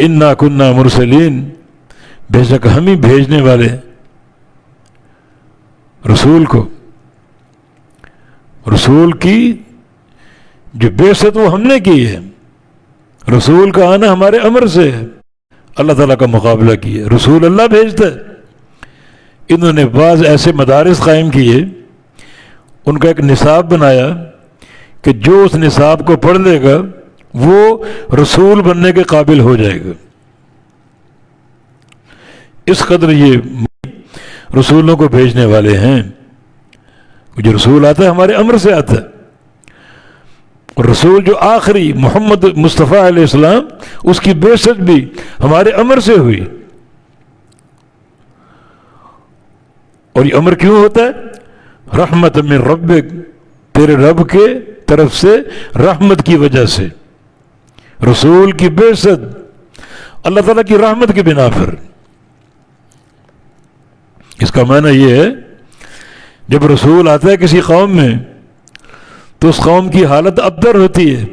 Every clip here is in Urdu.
انا کننا مرسلین، بے شک ہم ہی بھیجنے والے رسول کو. رسول کی جو بعثت وہ ہم نے کی ہے، رسول کا آنا ہمارے امر سے ہے. اللہ تعالیٰ کا مقابلہ کیا، رسول اللہ بھیجتا ہے. انہوں نے بعض ایسے مدارس قائم کیے، ان کا ایک نصاب بنایا کہ جو اس نصاب کو پڑھ لے گا وہ رسول بننے کے قابل ہو جائے گا. اس قدر یہ رسولوں کو بھیجنے والے ہیں. جو رسول آتا ہے ہمارے امر سے آتا ہے. اور رسول جو آخری محمد مصطفیٰ علیہ السلام، اس کی بعثت بھی ہمارے امر سے ہوئی. اور یہ امر کیوں ہوتا ہے؟ رحمت من ربک، تیرے رب کے طرف سے رحمت کی وجہ سے. رسول کی بعثت اللہ تعالیٰ کی رحمت کی بنا پر. اس کا معنی یہ ہے جب رسول آتا ہے کسی قوم میں تو اس قوم کی حالت ابتر ہوتی ہے.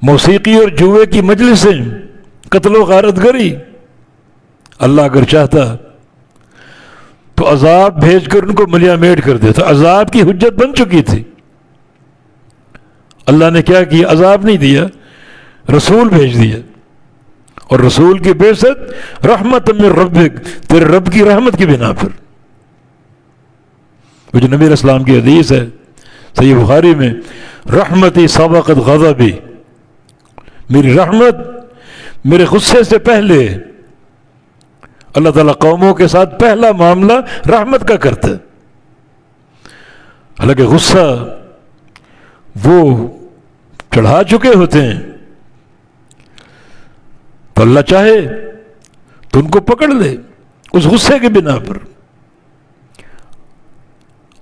موسیقی اور جوئے کی مجلسیں، قتل و غارت گری. اللہ اگر چاہتا تو عذاب بھیج کر ان کو ملیا میٹ کر دیتا. عذاب کی حجت بن چکی تھی. اللہ نے کیا کیا؟ عذاب نہیں دیا، رسول بھیج دیا. اور رسول کی بعثت رحمت من ربک، تیرے رب کی رحمت کی بنا پر. وہ جو نبی علیہ السلام کی حدیث ہے صحیح بخاری میں، رحمتی سبقت غضبی، میری رحمت میرے غصے سے پہلے. اللہ تعالیٰ قوموں کے ساتھ پہلا معاملہ رحمت کا کرتا ہے. حالانکہ غصہ وہ چڑھا چکے ہوتے ہیں، تو اللہ چاہے تو ان کو پکڑ لے اس غصے کے بنا پر.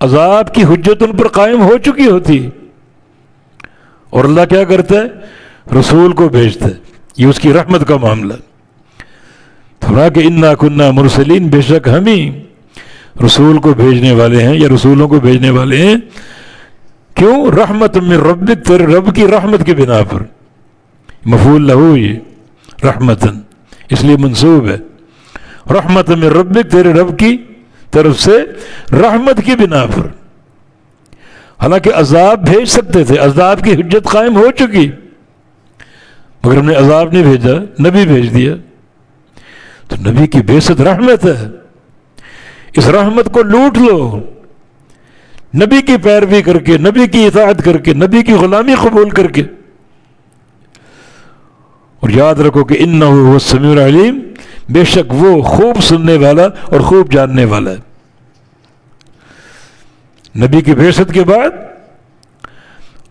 عذاب کی حجت ان پر قائم ہو چکی ہوتی، اور اللہ کیا کرتا ہے؟ رسول کو بھیجتا ہے. یہ اس کی رحمت کا معاملہ. فرمایا کہ انا کننا مرسلین، بے شک ہم ہی رسول کو بھیجنے والے ہیں یا رسولوں کو بھیجنے والے ہیں. کیوں؟ رحمت من ربک، تیرے رب کی رحمت کی بنا پر. مفعول لہو یہ رحمتن اس لیے منصوب ہے. رحمت من ربک، تیرے رب کی طرف سے رحمت کی بنا پر. حالانکہ عذاب بھیج سکتے تھے، عذاب کی حجت قائم ہو چکی، مگر ہم نے عذاب نہیں بھیجا، نبی بھیج دیا. تو نبی کی بعثت رحمت ہے. اس رحمت کو لوٹ لو، نبی کی پیروی کر کے، نبی کی اطاعت کر کے، نبی کی غلامی قبول کر کے. اور یاد رکھو کہ انہ هو السمیع العلیم، بے شک وہ خوب سننے والا اور خوب جاننے والا ہے. نبی کی بعثت کے بعد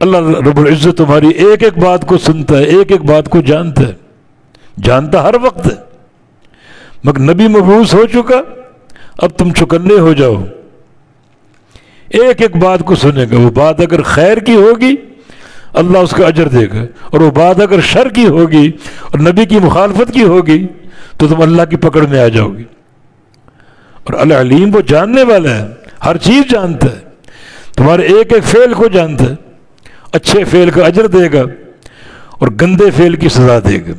اللہ رب العزت تمہاری ایک ایک بات کو سنتا ہے، ایک ایک بات کو جانتا ہے، جانتا ہر وقت ہے. مگر نبی مبعوث ہو چکا، اب تم چکنے ہو جاؤ، ایک ایک بات کو سنے گا. وہ بات اگر خیر کی ہوگی اللہ اس کا اجر دے گا، اور وہ بات اگر شر کی ہوگی اور نبی کی مخالفت کی ہوگی تو تم اللہ کی پکڑ میں آ جاؤ گی. اور العلیم وہ جاننے والا ہے، ہر چیز جانتا ہے، تمہارے ایک ایک فعل کو جانتا ہے. اچھے فعل کا اجر دے گا اور گندے فعل کی سزا دے گا.